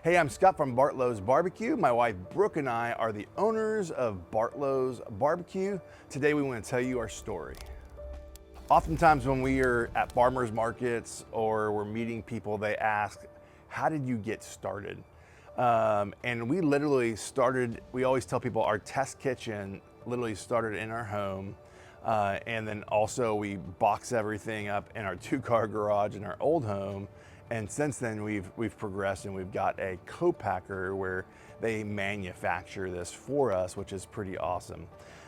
Hey, I'm Scott from Bartlows BBQ. My wife Brooke and I are the owners of Bartlows BBQ. Today we want to tell you our story. Oftentimes when we are at farmers markets or we're meeting people, they ask, how did you get started? And we literally started, we always tell people our test kitchen literally started in our home. And then also we box everything up in our 2-car garage in our old home. And since then we've progressed and we've got a co-packer where they manufacture this for us, which is pretty awesome.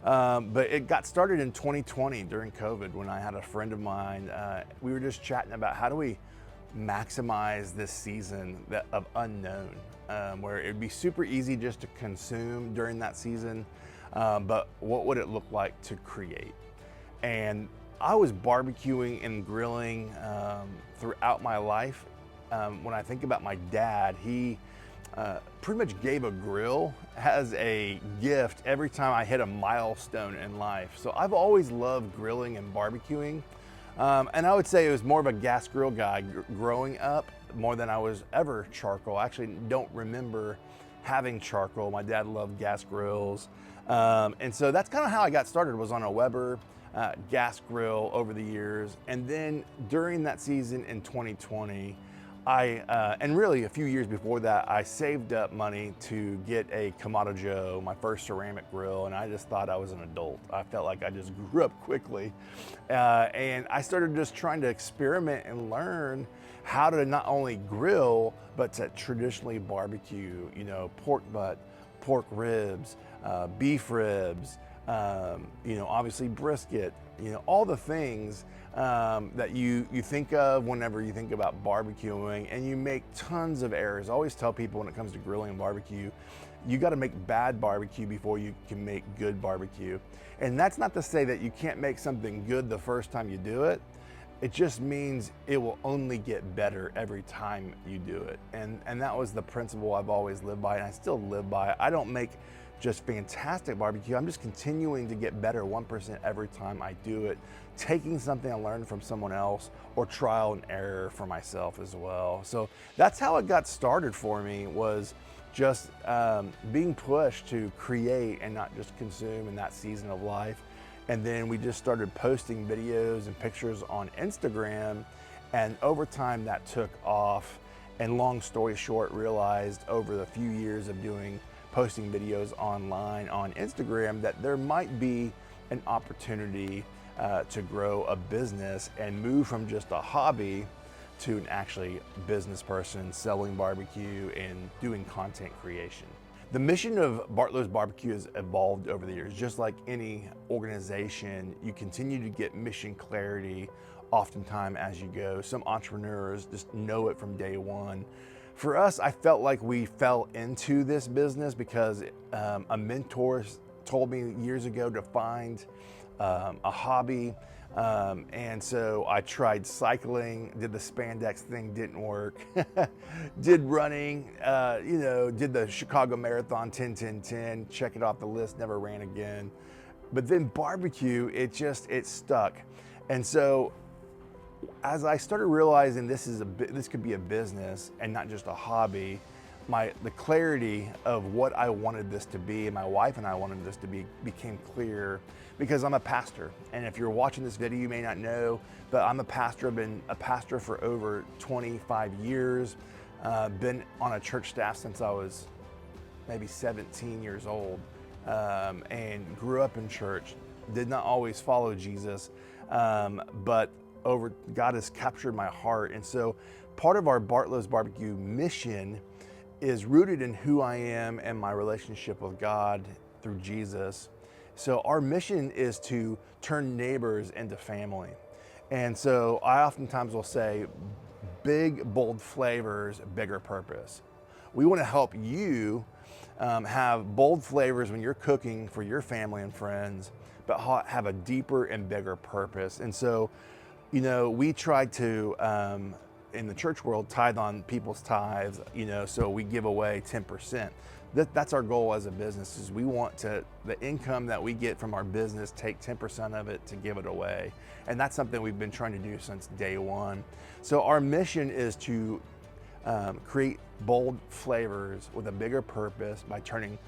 But it got started in 2020 during COVID when I had a friend of mine. We were just chatting about how do we maximize this season of unknown, where it'd be super easy just to consume during that season, but what would it look like to create? And I was barbecuing and grilling throughout my life. When I think about my dad, he pretty much gave a grill as a gift every time I hit a milestone in life. So I've always loved grilling and barbecuing. And I would say it was more of a gas grill guy growing up more than I was ever charcoal. I actually don't remember having charcoal. My dad loved gas grills. And so that's kind of how I got started, was on a Weber gas grill over the years. And then during that season in 2020, and really a few years before that, I saved up money to get a Kamado Joe, my first ceramic grill, and I just thought I was an adult. I felt like I just grew up quickly. And I started just trying to experiment and learn how to not only grill, but to traditionally barbecue, you know, pork butt, pork ribs, beef ribs, you know, obviously brisket, you know, all the things that you think of whenever you think about barbecuing, and you make tons of errors. I always tell people when it comes to grilling and barbecue, you got to make bad barbecue before you can make good barbecue. And that's not to say that you can't make something good the first time you do it. It just means it will only get better every time you do it. And that was the principle I've always lived by, and I still live by. I don't make just fantastic barbecue. I'm just continuing to get better 1% every time I do it, taking something I learned from someone else or trial and error for myself as well. So that's how it got started for me, was just being pushed to create and not just consume in that season of life. And then we just started posting videos and pictures on Instagram, and over time that took off. And long story short, realized over the few years of posting videos online on Instagram that there might be an opportunity to grow a business and move from just a hobby to an actually business person selling barbecue and doing content creation. The mission of Bartlows BBQ has evolved over the years. Just like any organization, you continue to get mission clarity oftentimes as you go. Some entrepreneurs just know it from day one. For us, I felt like we fell into this business because a mentor told me years ago to find a hobby. And so I tried cycling, did the spandex thing, didn't work. Did running, you know, did the Chicago Marathon 10-10-10, check it off the list, never ran again. But then barbecue, it stuck. And so as I started realizing this could be a business and not just a hobby, the clarity of what I wanted this to be, and my wife and I wanted this to be, became clear, because I'm a pastor. And if you're watching this video, you may not know, but I'm a pastor. I've been a pastor for over 25 years, been on a church staff since I was maybe 17 years old, and grew up in church. Did not always follow Jesus, but God has captured my heart. And so part of our Bartlows BBQ mission is rooted in who I am and my relationship with God through Jesus. So our mission is to turn neighbors into family. And so I oftentimes will say, big, bold flavors, bigger purpose. We want to help you have bold flavors when you're cooking for your family and friends, but have a deeper and bigger purpose. And so, you know, we try to, in the church world, tithe on people's tithes, you know, so we give away 10%. That's our goal as a business, is we want the income that we get from our business, take 10% of it to give it away. And that's something we've been trying to do since day one. So our mission is to create bold flavors with a bigger purpose by turning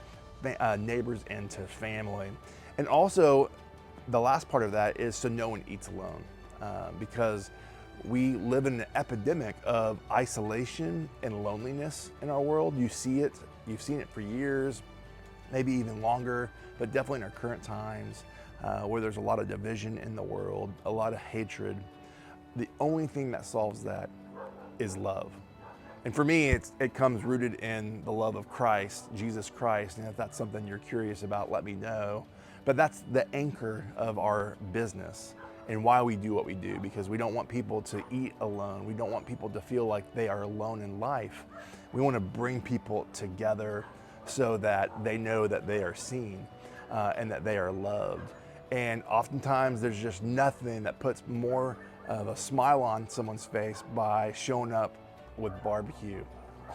neighbors into family. And also, the last part of that is so no one eats alone, because we live in an epidemic of isolation and loneliness in our world. You see it, you've seen it for years, maybe even longer, but definitely in our current times, where there's a lot of division in the world, a lot of hatred. The only thing that solves that is love. And for me, it comes rooted in the love of Christ, Jesus Christ. And if that's something you're curious about, let me know. But that's the anchor of our business and why we do what we do, because we don't want people to eat alone. We don't want people to feel like they are alone in life. We want to bring people together so that they know that they are seen and that they are loved. And oftentimes there's just nothing that puts more of a smile on someone's face by showing up with barbecue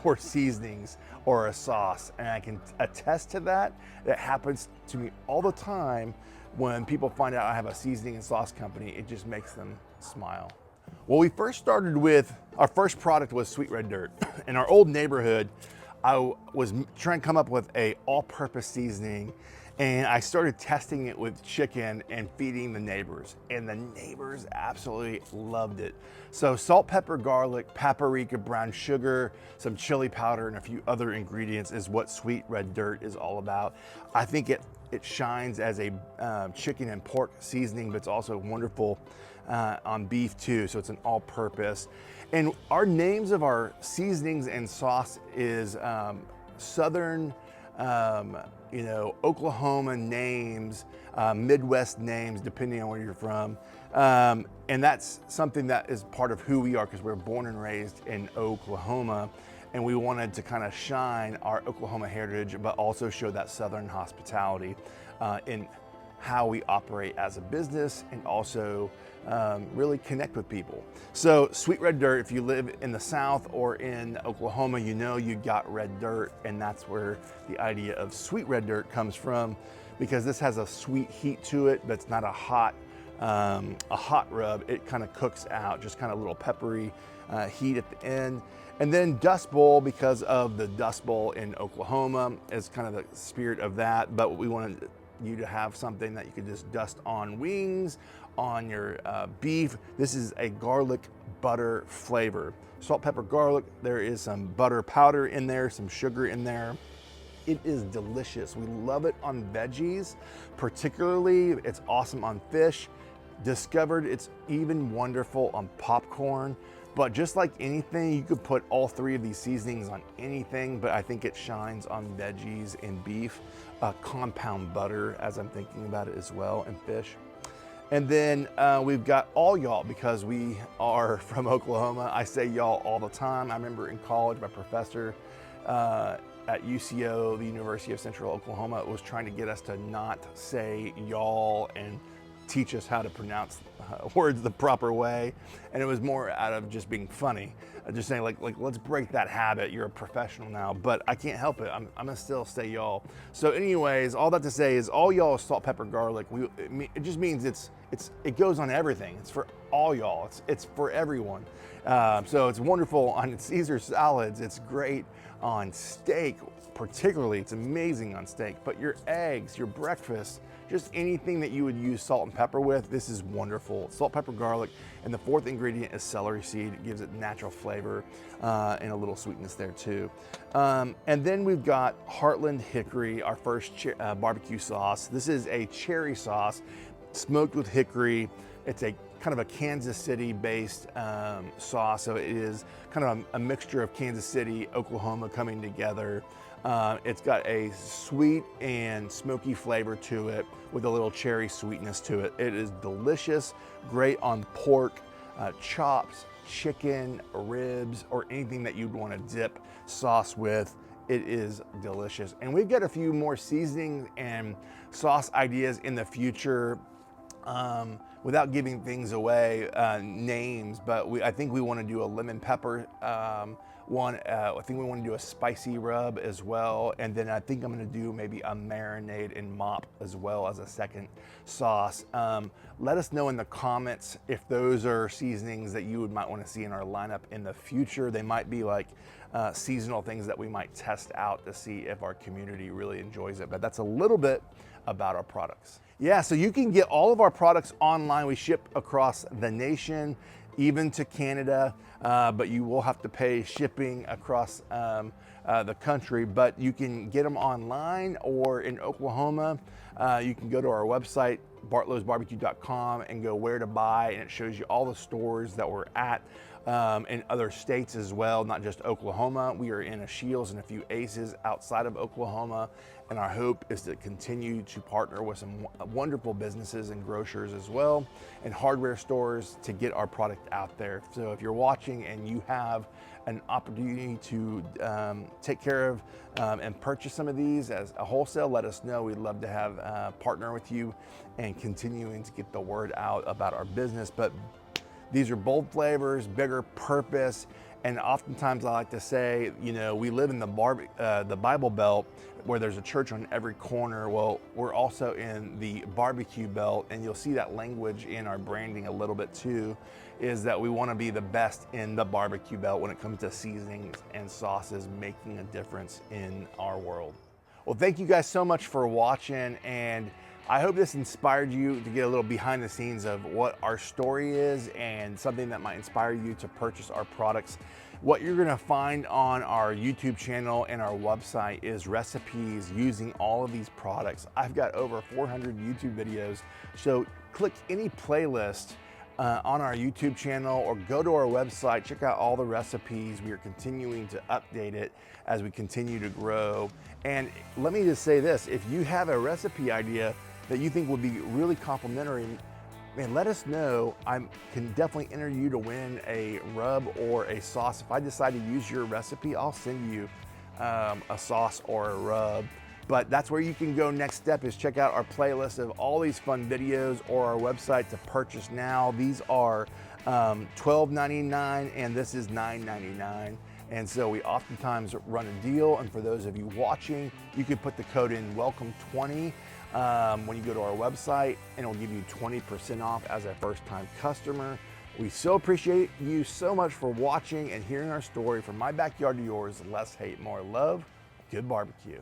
or seasonings or a sauce. And I can attest to that. It happens to me all the time. When people find out I have a seasoning and sauce company, it just makes them smile. Well, we first started with, our first product was Sweet Red Dirt. In our old neighborhood, I was trying to come up with a all-purpose seasoning, and I started testing it with chicken and feeding the neighbors, and the neighbors absolutely loved it. So salt, pepper, garlic, paprika, brown sugar, some chili powder, and a few other ingredients is what Sweet Red Dirt is all about. I think it shines as a chicken and pork seasoning, but it's also wonderful on beef too, so it's an all-purpose. And our names of our seasonings and sauce is Southern, Oklahoma names, Midwest names, depending on where you're from. And that's something that is part of who we are, because we're born and raised in Oklahoma. And we wanted to kind of shine our Oklahoma heritage, but also show that Southern hospitality in how we operate as a business, and also really connect with people. So Sweet Red Dirt, if you live in the South or in Oklahoma, you know you got red dirt, and that's where the idea of Sweet Red Dirt comes from, because this has a sweet heat to it, but it's not a hot rub. It kind of cooks out, just kind of a little peppery heat at the end. And then Dust Bowl, because of the Dust Bowl in Oklahoma, is kind of the spirit of that, but we wanted you to have something that you could just dust on wings, on your beef. This is a garlic butter flavor. Salt, pepper, garlic. There is some butter powder in there, some sugar in there. It is delicious. We love it on veggies, particularly. It's awesome on fish. Discovered it's even wonderful on popcorn. But just like anything, you could put all three of these seasonings on anything, but I think it shines on veggies and beef. Compound butter, as I'm thinking about it as well, and fish. And then we've got all y'all, because we are from Oklahoma. I say y'all all the time. I remember in college, my professor at UCO, the University of Central Oklahoma, was trying to get us to not say y'all and teach us how to pronounce words the proper way. And it was more out of just being funny, just saying like let's break that habit. You're a professional now, but I can't help it. I'm gonna still say y'all. So anyways, all that to say is all y'all is salt, pepper, garlic. It just means it goes on everything. It's for all y'all. It's for everyone. So it's wonderful on Caesar salads. It's great on steak, particularly. It's amazing on steak. But your eggs, your breakfast, just anything that you would use salt and pepper with, this is wonderful. Salt, pepper, garlic, and the fourth ingredient is celery seed. It gives it natural flavor and a little sweetness there too. And then we've got Heartland Hickory, our first barbecue sauce. This is a cherry sauce, smoked with hickory. It's a kind of a Kansas City based sauce. So it is kind of a mixture of Kansas City, Oklahoma coming together. It's got a sweet and smoky flavor to it with a little cherry sweetness to it. It is delicious, great on pork, chops, chicken, ribs, or anything that you'd want to dip sauce with. It is delicious. And we've got a few more seasonings and sauce ideas in the future. Without giving things away, names, but I think we want to do a lemon pepper I think we want to do a spicy rub as well. And then I think I'm going to do maybe a marinade and mop as well as a second sauce. Let us know in the comments if those are seasonings that you might want to see in our lineup in the future. They might be like seasonal things that we might test out to see if our community really enjoys it. But that's a little bit about our products. Yeah, so you can get all of our products online. We ship across the nation, even to Canada, but you will have to pay shipping across the country. But you can get them online, or in Oklahoma, you can go to our website, bartlowsbarbecue.com, and go where to buy, and it shows you all the stores that we're at in other states as well, not just Oklahoma. We are in a Shields and a few Aces outside of Oklahoma, and our hope is to continue to partner with some wonderful businesses and grocers as well, and hardware stores to get our product out there. So if you're watching and you have an opportunity to take care of and purchase some of these as a wholesale, let us know. We'd love to have partner with you and continuing to get the word out about our business. But these are bold flavors, bigger purpose, and oftentimes I like to say, you know, we live in the Bible Belt where there's a church on every corner. Well, we're also in the barbecue belt, and you'll see that language in our branding a little bit too, is that we want to be the best in the barbecue belt when it comes to seasonings and sauces, making a difference in our world. Well, thank you guys so much for watching, and I hope this inspired you to get a little behind the scenes of what our story is and something that might inspire you to purchase our products. What you're gonna find on our YouTube channel and our website is recipes using all of these products. I've got over 400 YouTube videos, so click any playlist on our YouTube channel or go to our website, check out all the recipes. We are continuing to update it as we continue to grow. And let me just say this, if you have a recipe idea that you think would be really complimentary, man, let us know. I can definitely enter you to win a rub or a sauce. If I decide to use your recipe, I'll send you a sauce or a rub. But that's where you can go. Next step is check out our playlist of all these fun videos or our website to purchase now. These are $12.99 and this is $9.99. And so we oftentimes run a deal. And for those of you watching, you can put the code in WELCOME20 when you go to our website, and it'll give you 20% off as a first-time customer. We so appreciate you so much for watching and hearing our story. From my backyard to yours, less hate, more love. Good barbecue.